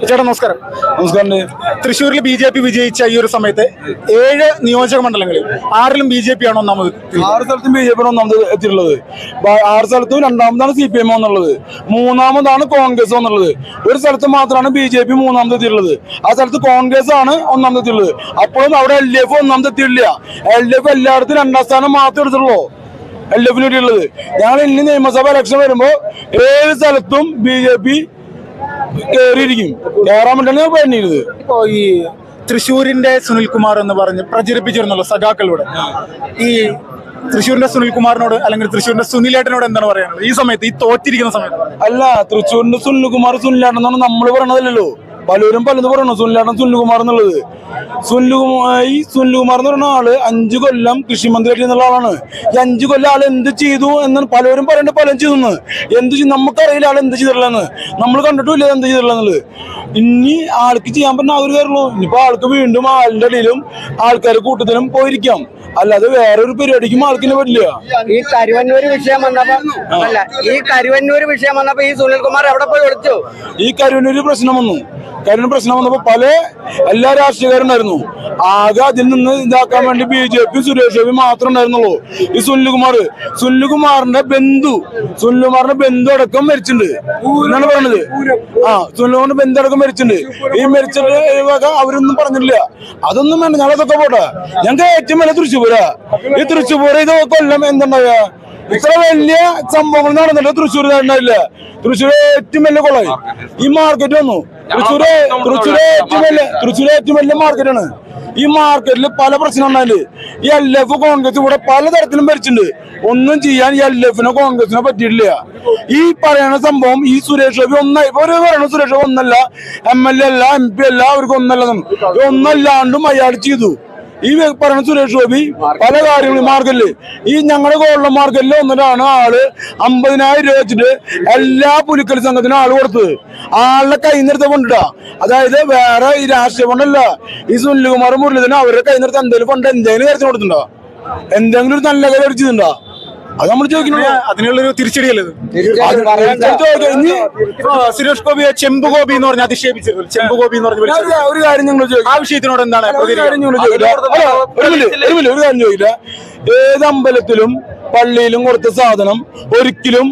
ചേട്ടാ നമസ്കാരം. നമസ്കാരം. തൃശ്ശൂരിൽ BJP വിജയിച്ച ഈ ഒരു സമയത്ത് 7 നിയോജക മണ്ഡലങ്ങളിൽ 6ലും BJP ആണോ ഒന്നാമത്? 6 സ്ഥലത്തും BJP ആണ് ഒന്നാമത് എത്തിയിട്ടുള്ളത്. 6 സ്ഥലത്തും രണ്ടാമതാണ് CPM എന്നുള്ളത്, മൂന്നാമതാണ് കോൺഗ്രസ് എന്നുള്ളത്. ഒരു സ്ഥലത്ത് മാത്രമാണ് BJP മൂന്നാമത് എത്തിയിട്ടുള്ളത്. ആ സ്ഥലത്ത് കോൺഗ്രസ് ആണ് ഒന്നാമത് എത്തിയിട്ടുള്ളത്. അപ്പോഴും അവിടെ LDF ഒന്നാമത് എത്തിയിട്ടില്ല. LDF എല്ലായിടത്തും 2ാം സ്ഥാനം മാത്രമേ എടുത്തുള്ളൂ. LDF വേണ്ടിയുള്ളത്. ഞങ്ങൾ ഇനി നിയമസഭ ഇലക്ഷൻ വരുമ്പോ 7 സ്ഥലത്തും BJP കയറിയിരിക്കും. കയറാൻ വേണ്ടിയാണ് പറഞ്ഞിരുന്നത്. ഇപ്പോ ഈ തൃശ്ശൂരിന്റെ സുനിൽകുമാർ എന്ന് പറഞ്ഞ് പ്രചരിപ്പിച്ചിരുന്നല്ലോ സഖാക്കളിലൂടെ. ഈ തൃശ്ശൂരിന്റെ സുനിൽകുമാറിനോട് അല്ലെങ്കിൽ തൃശ്ശൂരിന്റെ സുനിലേട്ടനോട് എന്താണ് പറയാനുള്ളത് ഈ സമയത്ത്, ഈ തോറ്റിരിക്കുന്ന സമയത്ത്? അല്ല, തൃശ്ശൂരിന്റെ സുനിൽകുമാർ എന്നാണ് നമ്മൾ പറയണതല്ലോ. പലരും പലത് പറയണു സുനിൽകുമാർ എന്നുള്ളത്. ഈ സുനിൽകുമാർ എന്ന് പറയുന്ന ആള് 5 കൊല്ലം കൃഷിമന്ത്രി എന്നുള്ള ആളാണ്. ഈ 5 കൊല്ലം ആൾ എന്ത് ചെയ്തു എന്നാണ് പലരും പറയേണ്ടത്. പലരും ചെയ്തു എന്ത് നമുക്കറിയില്ല ആൾ എന്ത് ചെയ്തിട്ടുള്ളതെന്ന്. നമ്മൾ കണ്ടിട്ടില്ല എന്ത് ചെയ്തിട്ടുള്ളത്. ഇനി ആൾക്ക് ചെയ്യാൻ പറ്റുന്ന ഒരു കാര്യമുള്ളൂ. ഇനിയിപ്പോ ആൾക്ക് വീണ്ടും ആളിന്റെ ഇടയിലും ആൾക്കാരുടെ കൂട്ടത്തിലും പോയിരിക്കാം. അല്ലാതെ വേറൊരു പരിപാടിക്കും ആൾക്കിനെ പറ്റില്ല. ഈ കരുവന്നൂര് വിഷയം വന്നപ്പോ ഈ സുനിൽകുമാർ എവിടെ പോയി ഒളിച്ചു? ഈ കരുവന്നൂര് പ്രശ്നം വന്നപ്പോ എല്ലാ രാഷ്ട്രീയക്കാരുണ്ടായിരുന്നു. ആകെ അതിൽ നിന്ന് ഇതാക്കാൻ വേണ്ടി BJP സുരേഷ് ഗോപി മാത്രമേ ഉണ്ടായിരുന്നുള്ളൂ. ഈ സുനിൽകുമാറിന്റെ ബന്ധു അടക്കം മരിച്ചിട്ടുണ്ട് എന്നാണ് പറഞ്ഞത്. സുനിൽകുമാറിന്റെ ബന്ധു അടക്കം മരിച്ചിട്ടുണ്ട്. ഈ മരിച്ചിട്ട് അവരൊന്നും പറഞ്ഞിട്ടില്ല. അതൊന്നും വേണ്ട, ഞങ്ങളതൊക്കെ പോട്ടെ. ഞങ്ങൾക്ക് ഏറ്റവും വലിയ ഈ തൃശ്ശൂർ ഇത് കൊല്ലം എന്തുണ്ടാവുക? ഇത്ര വലിയ സംഭവങ്ങൾ നടന്നിട്ട് തൃശ്ശൂർ ഉണ്ടായില്ല. തൃശ്ശൂർ ഏറ്റവും വലിയ കൊള്ളായി ഈ മാർക്കറ്റ് വന്നു. തൃശ്ശൂർ ഏറ്റവും വലിയ മാർക്കറ്റാണ്. ഈ മാർക്കറ്റിൽ പല പ്രശ്നം ഉണ്ടായില്ലേ. ഈ LF കോൺഗ്രസ് ഇവിടെ പലതരത്തിലും ഭരിച്ചിട്ടുണ്ട്. ഒന്നും ചെയ്യാൻ LF-നോ കോൺഗ്രസിനോ പറ്റിയിട്ടില്ല. ഈ പറയുന്ന സംഭവം ഈ സുരേഷ് ഗോപി സുരേഷ് ഗോപി ഒന്നല്ല, MLA അല്ല, MP അല്ല, അവർക്ക് ഒന്നല്ലാണ്ടും അയാൾ ചെയ്തു. ഈ പറയുന്ന സുരേഷ് ഗോപി പല കാര്യങ്ങളും മാർക്കറ്റില് ഈ ഞങ്ങളുടെ ഗോൾഡ് മാർക്കറ്റിൽ വന്നിട്ടാണ് ആള് 50,000 രൂപ വെച്ചിട്ട് എല്ലാ പുലിക്കൽ സംഘത്തിനും ആള് കൊടുത്തത്. ആളുടെ കൈ നിർത്ത കൊണ്ടിട്ടാ. അതായത് വേറെ ഈ രാഷ്ട്രീയ ഫണ്ടല്ല. ഈ സുനിൽകുമാർ മുരളീധരൻ അവരുടെ കൈ നിർത്ത എന്തെങ്കിലും ഫണ്ട് എന്തെങ്കിലും കാര്യത്തിന് കൊടുത്തിട്ടുണ്ടോ? എന്തെങ്കിലും ഒരു നല്ല കാര്യം അടിച്ചിട്ടുണ്ടോ? അത് നമ്മൾ ചോദിക്കണം. അതിനുള്ളൊരു തിരിച്ചടിയല്ലേ സുരേഷ് ഗോപിയെ ചെമ്പുഗോപി എന്ന് പറഞ്ഞ് അധിക്ഷേപിച്ചിരുന്നു. ചെമ്പുഗോപി എന്ന് പറഞ്ഞ ഒരു കാര്യം നിങ്ങൾ ചോദിക്കും. ആ വിഷയത്തിനോട് എന്താണ് ഒരു കാര്യം ചോദിക്കില്ല. ഏത് അമ്പലത്തിലും പള്ളിയിലും കൊടുത്ത സാധനം ഒരിക്കലും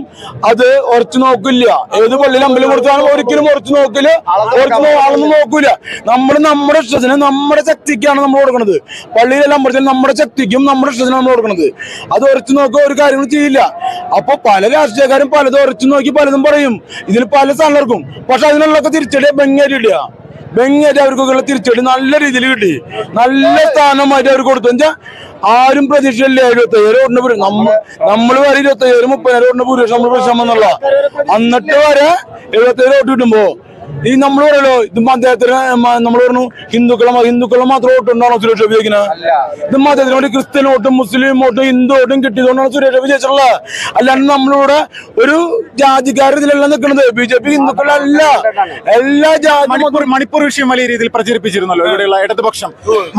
അത് ഉറച്ചു നോക്കില്ല. ഏത് പള്ളിയിലും അമ്പലം കൊടുത്താലും ഒരിക്കലും ഉറച്ചു നോക്കില്ല, അളന്ന് നോക്കൂല. നമ്മുടെ ഇഷ്ടത്തിന് നമ്മുടെ ശക്തിക്കാണ് നമ്മൾ കൊടുക്കുന്നത്. പള്ളിയിലെല്ലാം അമ്പലത്തിൽ നമ്മുടെ ശക്തിക്കും നമ്മുടെ ഇഷ്ടത്തിനാണ് നമ്മൾ കൊടുക്കുന്നത്. അത് ഉറച്ചു നോക്കുക ഒരു കാര്യങ്ങളും ചെയ്യില്ല. അപ്പൊ പല രാഷ്ട്രീയക്കാരും പലതും ഉറച്ചു നോക്കി പലതും പറയും. ഇതിൽ പല സ്ഥലർക്കും. പക്ഷെ അതിനുള്ളൊക്കെ തിരിച്ചടി ബെങ്ങായിട്ടില്ല. അവർക്കൊക്കെ തിരിച്ചടി നല്ല രീതിയിൽ കിട്ടി. നല്ല സ്ഥാനമായിട്ട് അവർ കൊടുത്തു. വെച്ചാൽ ആരും പ്രതീക്ഷയില്ല. 75 വോട്ടിന് നമ്മൾ വരെ 25,000 30,000 വോട്ടിന് ഭൂരിപക്ഷം നമ്മൾ പ്രശ്നം എന്നുള്ള എന്നിട്ട് വരെ 77 വോട്ട് കിട്ടുമ്പോ ഈ നമ്മൾ പറയല്ലോ ഇത് അദ്ദേഹത്തിന് നമ്മൾ പറഞ്ഞു ഹിന്ദുക്കളെ മാത്രം വോട്ടുണ്ടാണോ സുരേഷ് ഗോപി ചോദിക്കുന്നത്? ഇത് അദ്ദേഹത്തിന് വേണ്ടി ക്രിസ്ത്യൻ വോട്ടും മുസ്ലിം വോട്ടും ഹിന്ദു വോട്ടും കിട്ടിയതുകൊണ്ടാണ് സുരേഷ് ഗോപി ജയിച്ചിട്ടുള്ളത്. അല്ലാണ്ട് നമ്മളിവിടെ ഒരു ജാതിക്കാരുടെ ഇതിലെല്ലാം നിൽക്കുന്നത്. BJP ഹിന്ദുക്കളല്ല, എല്ലാ ജാതി. മണിപ്പൂർ വിഷയം വലിയ രീതിയിൽ പ്രചരിപ്പിച്ചിരുന്നല്ലോ ഇവിടെയുള്ള ഇടതുപക്ഷം.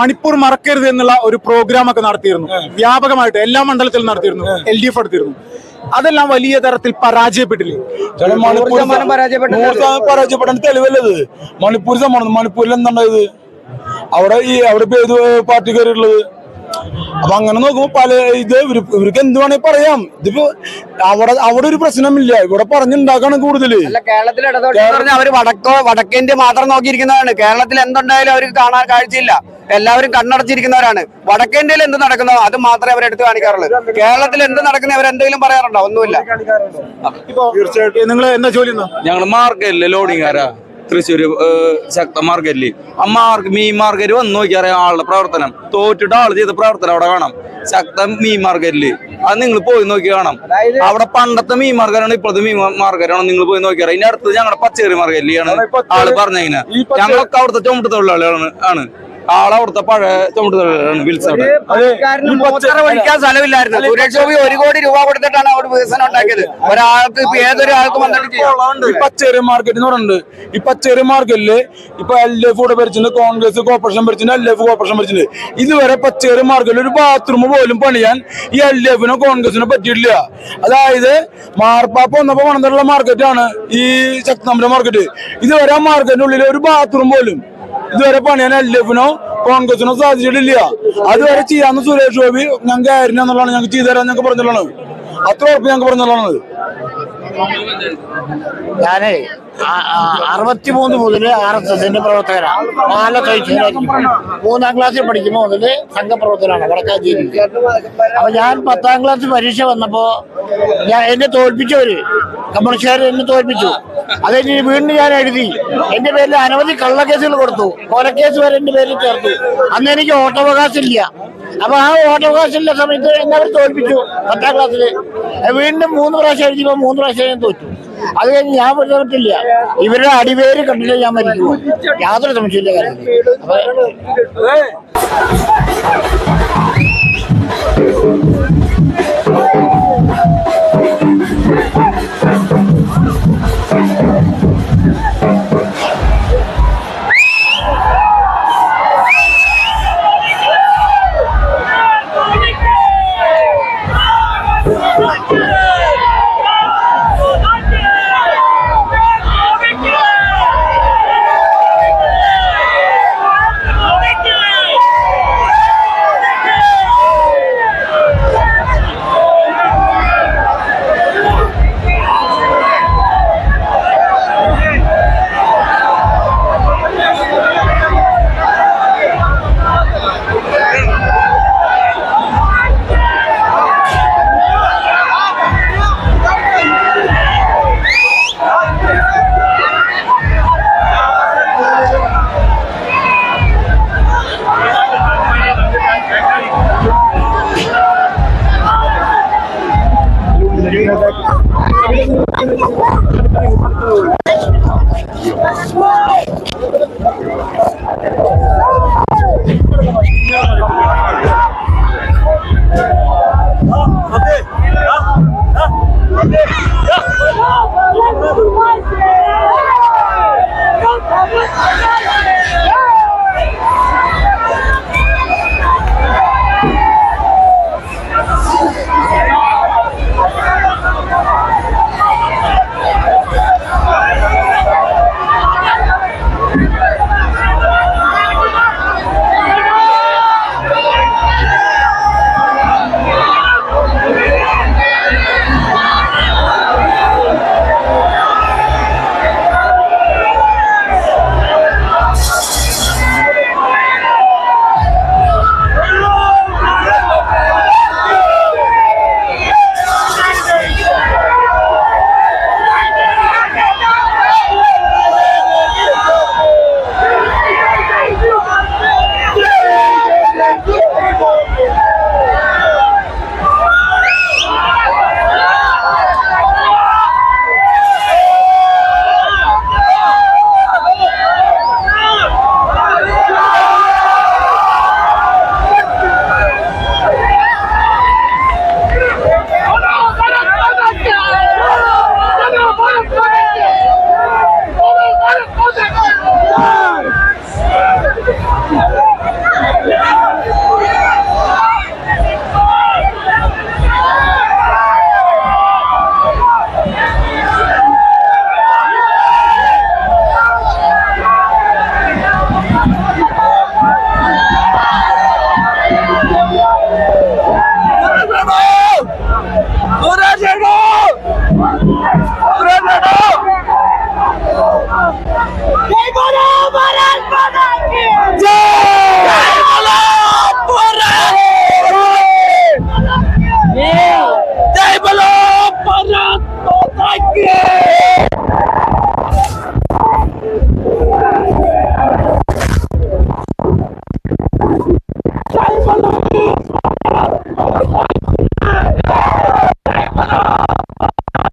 മണിപ്പൂർ മറക്കരുത് എന്നുള്ള ഒരു പ്രോഗ്രാം ഒക്കെ നടത്തിയിരുന്നു. വ്യാപകമായിട്ട് എല്ലാ മണ്ഡലത്തിലും നടത്തിയിരുന്നു. LDF എടുത്തിരുന്നു. അതെല്ലാം വലിയ തരത്തിൽ പരാജയപ്പെട്ടില്ലേ? പരാജയപ്പെടാൻ തെളിവല്ലത്. മണിപ്പൂർ സംബന്ധം മണിപ്പൂരിൽ എന്താണ്ടായത്? അവിടെ ഏത് പാർട്ടിക്കാരുള്ളത്? അപ്പൊ അങ്ങനെ നോക്കുമ്പോ പല ഇവർക്ക് എന്ത് വേണേ പറയാം. ഇതിപ്പോ അവിടെ ഒരു പ്രശ്നമില്ല. ഇവിടെ പറഞ്ഞുണ്ടാക്കാണ് കൂടുതല്. കേരളത്തിൽ അവര് വടക്കേന്ത്യ മാത്രം നോക്കിയിരിക്കുന്നതാണ്. കേരളത്തിൽ എന്തുണ്ടായാലും അവർക്ക് കാണാൻ കാഴ്ചയില്ല. എല്ലാവരും കണ്ണടച്ചിരിക്കുന്നവരാണ്. വടക്കേന്ത്യയിൽ എന്ത് നടക്കുന്നോ അത് മാത്രമേ അവർ എടുത്തു കാണിക്കാറുള്ളൂ. കേരളത്തിൽ എന്ത് നടക്കുന്ന അവരെന്തെങ്കിലും പറയാറുണ്ടോ? ഒന്നുമില്ല. തീർച്ചയായിട്ടും. നിങ്ങൾ എന്താ ജോലി? ഞങ്ങൾ മാർക്കറ്റില് ലോഡിങ്ങാരാ. തൃശ്ശൂര് ശക്ത മാർക്കറ്റില് മീൻ മാർക്കറ്റ് വന്ന് നോക്കിയറിയാം ആളുടെ പ്രവർത്തനം. തോറ്റിട്ട് ആള് ചെയ്ത പ്രവർത്തനം അവിടെ കാണാം. ശക്ത മീൻ മാർക്കറ്റില് അത് നിങ്ങൾ പോയി നോക്കി കാണാം. അവിടെ പണ്ടത്തെ മീൻ മാർക്കറ്റാണ്, ഇപ്പോഴത്തെ മീൻ മാർക്കറ്റാണ്. നിങ്ങൾ പോയി നോക്കിയറിയാം. ഇനി അടുത്തത് ഞങ്ങളുടെ പച്ചക്കറി മാർക്കറ്റിലാണ് ആള് പറഞ്ഞിങ്ങനെ. ഞങ്ങളൊക്കെ അവിടുത്തെ ചുമട്ട് തൊഴിലാളികളാണ്. ആളവിടുത്തെ പഴയ ചുമട്ടുതൊഴിലാണ് വിൽസ് അവിടെ. ഒഴിക്കാൻ സ്ഥലമില്ലായിരുന്നു. സുരേഷ് ഗോപി 1 കോടി രൂപ കൊടുത്തിട്ടാണ് അവിടെ വികസനം ഉണ്ടാക്കിയത്. ഒരാൾക്ക് ഇപ്പൊ ഏതൊരാൾക്കും വന്നിട്ട് ഈ പച്ചക്കറി മാർക്കറ്റ് എന്ന് പറയുന്നത്, ഈ പച്ചക്കറി മാർക്കറ്റില് ഇപ്പൊ LF കൂടെ ഭരിച്ചിട്ടുണ്ട്, കോൺഗ്രസ് കോർപ്പറേഷൻ ഭരിച്ചിട്ടുണ്ട്, LF കോർപ്പറേഷൻ ഭരിച്ചിട്ടുണ്ട്. ഇതുവരെ പച്ചക്കറി മാർക്കറ്റിൽ ഒരു ബാത്റൂം പോലും പണിയാൻ ഈ LF-നോ കോൺഗ്രസിനോ പറ്റിയിട്ടില്ല. അതായത് മാർപ്പാപ്പ വന്നപ്പോ പണിതുള്ള മാർക്കറ്റാണ് ഈ ശക്തന്റെ മാർക്കറ്റ്. ഇതുവരെ ആ മാർക്കറ്റിനുള്ളിൽ ഒരു ബാത്റൂം പോലും ഇതുവരെ പണിയാൻ LF-നോ കോൺഗ്രസിനോ സാധിച്ചിട്ടില്ല. അതുവരെ ചെയ്യാന്ന് സുരേഷ് ഗോപി ഞങ്ങൾക്ക് ആയിരുന്നു എന്നുള്ളതാണ്, ഞങ്ങൾക്ക് ചെയ്തുതരാൻ ഞങ്ങൾക്ക് പറഞ്ഞുള്ളതാണ്. അത്ര ഉറപ്പ് ഞങ്ങൾക്ക് പറഞ്ഞുള്ളതാണ്. ഞാനേ 63 മുതൽ RSSന്റെ പ്രവർത്തകരാണ്. കഴിച്ചായിരിക്കും 3ാം ക്ലാസ്സിൽ പഠിക്കുമ്പോൾ മുതൽ സംഘപ്രവർത്തകരാണ് വടക്കാഞ്ചേരി. അപ്പൊ ഞാൻ 10ാം ക്ലാസ് പരീക്ഷ വന്നപ്പോ എന്നെ തോൽപ്പിച്ചവര് കമ്മ്യൂണിസ്റ്റുകാർ എന്നെ തോൽപ്പിച്ചു. അത് കഴിഞ്ഞ് വീണ്ടും ഞാൻ എഴുതി. എന്റെ പേരിൽ അനവധി കള്ളക്കേസുകൾ കൊടുത്തു, കൊലക്കേസ് വരെ എന്റെ പേരിൽ ചേർത്തു. അന്ന് എനിക്ക് വോട്ടവകാശം ഇല്ല. അപ്പൊ ആ വോട്ടവകാശം ഇല്ല സമയത്ത് എന്നെ അവർ തോൽപ്പിച്ചു 10ാം ക്ലാസ്സില്. വീണ്ടും 3 പ്രാവശ്യം എഴുതിയപ്പോ 3 പ്രാവശ്യം ഞാൻ തോറ്റു. അത് കഴിഞ്ഞ് ഞാൻ പറ്റില്ല. ഇവരുടെ അടിവേര് കണ്ടില്ല ഞാൻ മരിക്കുമോ, യാതൊരു സംശയമില്ല കാര്യത്തിൽ. Come on!